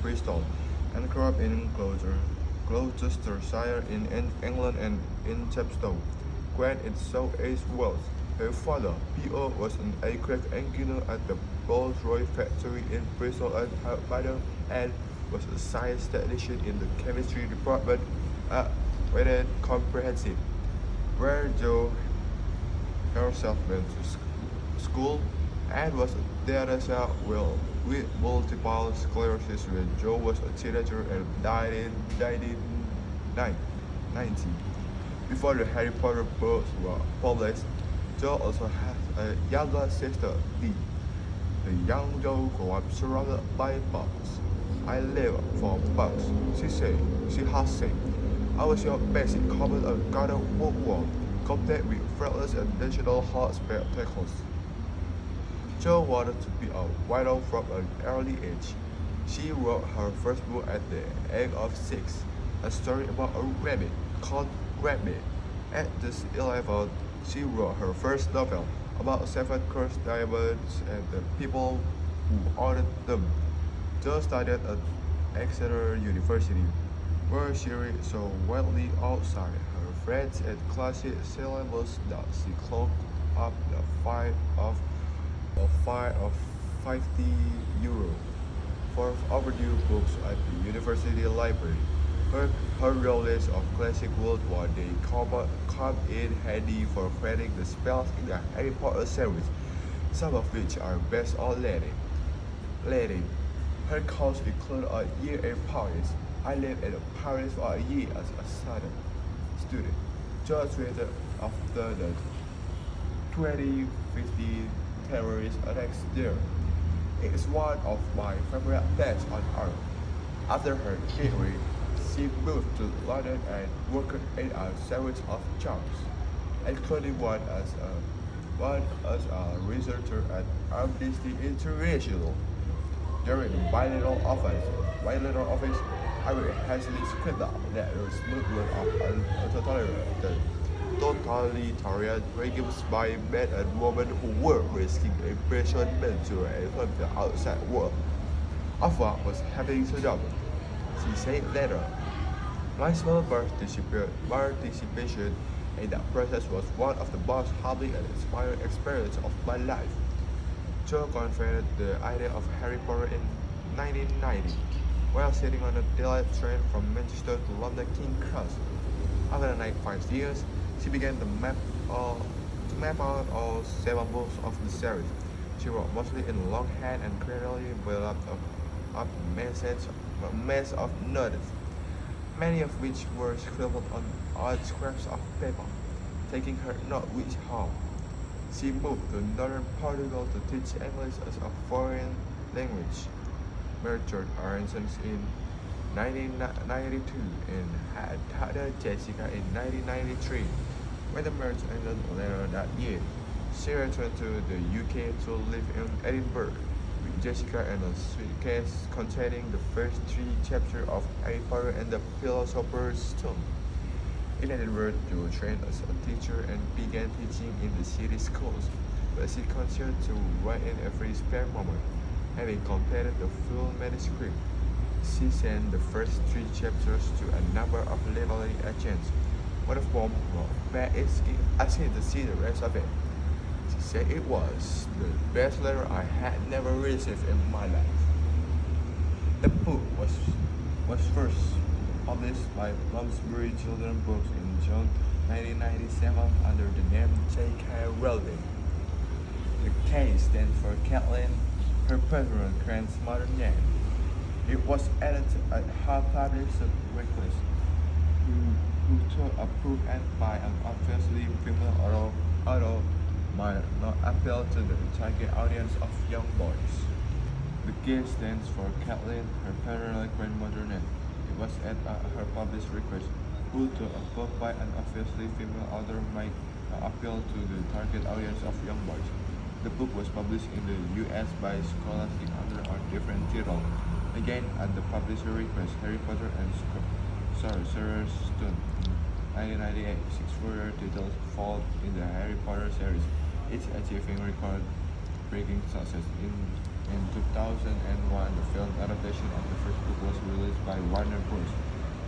Bristol, and grew up in Gloucestershire in England and in Chepstow, Grant in South East Wales. Her father, P.O., was an aircraft engineer at the Rolls-Royce factory in Bristol, and her mother, Anne, was a science technician in the chemistry department at Reading Comprehensive, where Jo herself went to school. Anne was diagnosed with multiple sclerosis when Jo was a teenager and died in 1990. Before the Harry Potter books were published, Jo also has a younger sister, Lee. The young Jo grew up surrounded by bugs. I live for bugs, she has said. I was your basic common and garden bookworm, compared with fretless and digital hard spectacles. Jo wanted to be a writer from an early age. She wrote her first book at the age of 6, a story about a rabbit called Rabbit. At this 11, she wrote her first novel about 7 cursed diamonds and the people who ordered them. Jo studied at Exeter University, where she read so widely outside her friends and classic syllabus that she clocked up the fine of €50 for overdue books at the university library. Her knowledge of classic world war they come in handy for creating the spells in the Harry Potter series, some of which are based on Latin. Her course include a year in Paris. I lived in Paris for a year as a student. Just read after the 2015 terrorist attacks there. It is one of my favorite places on earth. After her degree, she moved to London and worked in a series of jobs, including one as a researcher at Amnesty International. During the bilateral office, I read Hazlitt's critique that the movement of totalitarian regimes by men and women who were risking imprisonment to from the outside world of what was happening to them. She said later, my small participation in that process was one of the most humbling and inspiring experiences of my life. Jo conceived the idea of Harry Potter in 1990 while sitting on a delayed train from Manchester to London King's Cross. After 5 years, she began to map out all 7 books of the series. She wrote mostly in longhand and gradually built up a mass of notes, many of which were scribbled on odd scraps of paper. Taking her note with her, she moved to northern Portugal to teach English as a foreign language. Married George Aronson in 1992 and had daughter Jessica in 1993. When the marriage ended later that year, she returned to the UK to live in Edinburgh with Jessica and a suitcase containing the first 3 chapters of Harry Potter and the Philosopher's Stone. In Edinburgh, Jo trained as a teacher and began teaching in the city schools, but she continued to write in every spare moment. Having completed the full manuscript, she sent the first 3 chapters to a number of literary agents. One of whom wrote back asking to see the rest of it. She said it was the best letter I had never received in my life. The book was first published by Bloomsbury Children's Books in June 1997 under the name J.K. Rowling. The K stands for Kathleen, her patron grandmother's name. It was edited at her publisher's request, who took a proof and by an obviously female author might not appeal to the target audience of young boys. The K stands for Kathleen, her paternal grandmother's name. It was at her publisher's request, who took a book by an obviously female author might appeal to the target audience of young boys. The book was published in the U.S. by Scholastic under a different title. Again, at the publisher's request, Harry Potter and Sorcerer's Stone in 1998. 6 further titles fall in the Harry Potter series, each achieving record-breaking success. In In 2001, the film adaptation of the first book was released by Warner Bros.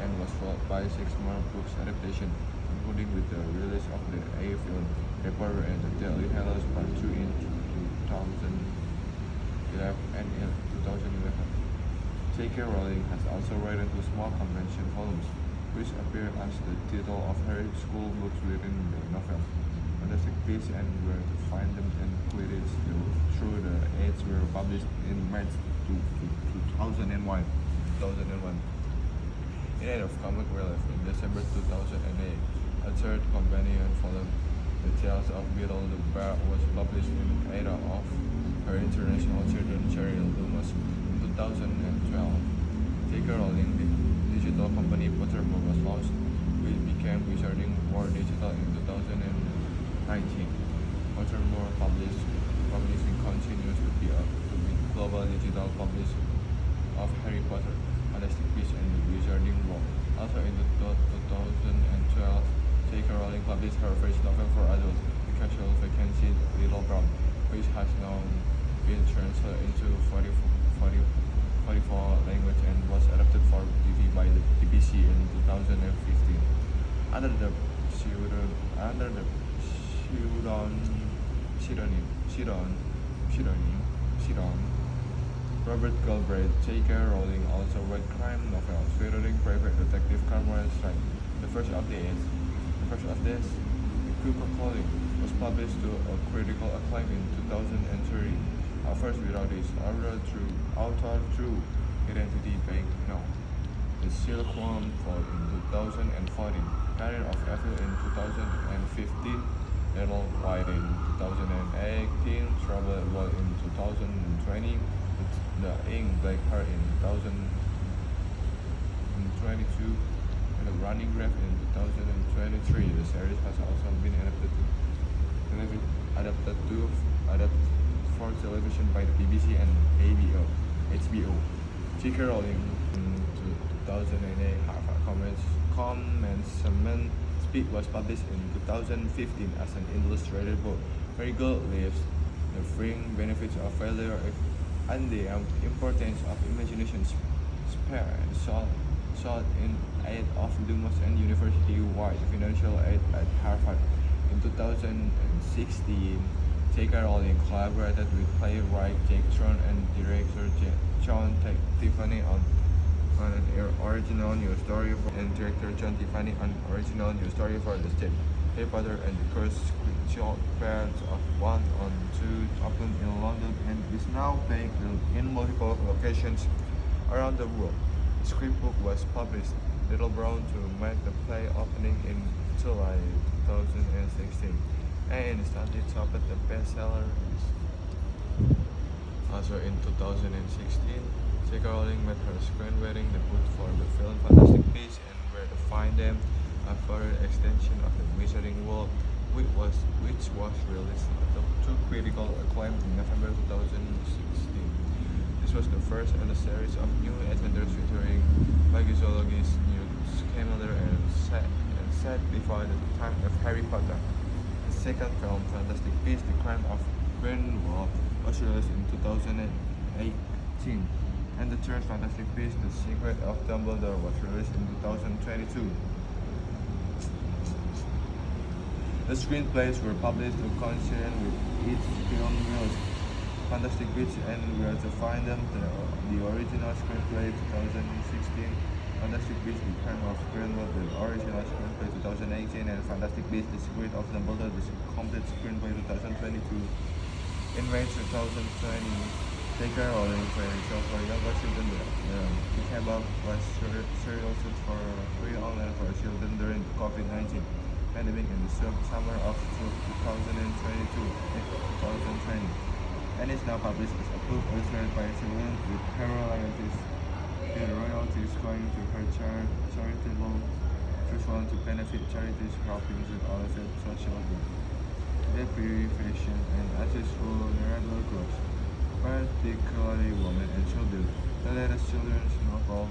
And was followed by six more books adaptation, including with the release of the A film Reporter and the Deadly Hallows Part 2 in 2011 and in 2011. J.K. Rowling has also written two small convention volumes, which appear as the title of her school books within the novel. Fantastic Beasts and Where to Find Them and Quidditch Through the Ages were published in March 2001. In aid of comic relief, in December 2008, a third companion volume, The Tales of Beetle the Bear, was published in aid of her international children's charity Lumos in 2012. J.K. Rowling, the digital company Pottermore was launched, which became Wizarding World Digital in 2019. Pottermore publishing continues to be a global digital publisher of Harry Potter, Fantastic Beasts and the Wizarding World. Also in 2012, J.K. Rowling published her first novel for adults, The Casual Vacancy Little Brown, which has now been translated into 44 languages and was adapted for TV by the BBC in 2015. Under the pseudonym Robert Galbraith, J.K. Rowling also wrote crime novels featuring private detective Cormoran Strike. The first of this, The Cook Calling, was published to a critical acclaim in 2003. At first without his author true identity being known. The Silkworm Fall in 2014, Career of Evil in 2015, Little White in 2018, Troubled World in 2020, The Ink Black Heart in 2022, and The Running Grave in 2023. The series has also been adapted for television by the BBC and HBO. J.K. Rowling in 2008 Commencement Speak was published in 2015 as an illustrated book. Very Good Lives, The Freeing Benefits of Failure and the Importance of Imagination, spare and sought in aid of Lumos and university-wide financial aid at Harvard. In 2016, J.K. Rowling collaborated with playwright Jake Tron and director John Tiffany on an original news story and director John Tiffany on original news story for the stage. Harry Potter and the Cursed Child of 1 on 2 opened in London and is now playing in multiple locations around the world. The scriptbook was published Little Brown to make the play opening in July 2016 and instantly topped the bestseller list. Also in 2016, J.K. Rowling made her screenwriting debut for the film Fantastic Beasts and Where to Find Them, a further extension of the Wizarding World, which was released to critical acclaim in November 2016. This was the first in a series of new adventures featuring Magizoology's new calendar and set before the time of Harry Potter. The second film, Fantastic Beasts: The Crime of Grindelwald, was released in 2018, and the third Fantastic Beasts: The Secret of Dumbledore was released in 2022. The screenplays were published to coincide with each film release. Fantastic Beasts and Where to Find Them, the original screenplay 2016, Fantastic Beasts: The Crime of Grindelwald, the original screenplay 2018, and Fantastic Beasts: The Secret of Dumbledore, the complete screenplay 2022. In May 2020, J.K. Rowling created a show for younger children. The Kebab was serial shoot for free online for children during the COVID-19 pandemic in the summer of 2020, and is now published as a book illustrated by children with royalties going to her charitable trust fund to benefit charities helping with all of social good, deprivation, and access to vulnerable groups, particularly women and children. The latest children's novel,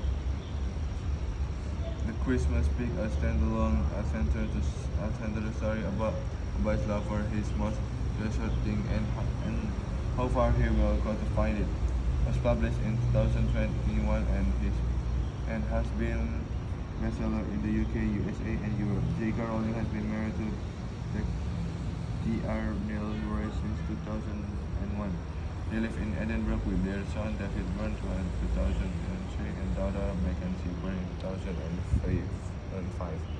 The Christmas Pig, a standalone adventure story about a boy's love for his most treasured thing and How Far He Will Go to Find It was published in 2021 and has been bestseller in the UK, USA, and Europe. J.K. Rowling has been married to the T.R. Milroy since 2001. They live in Edinburgh with their son David born in 2003 and daughter Mackenzie born in 2005.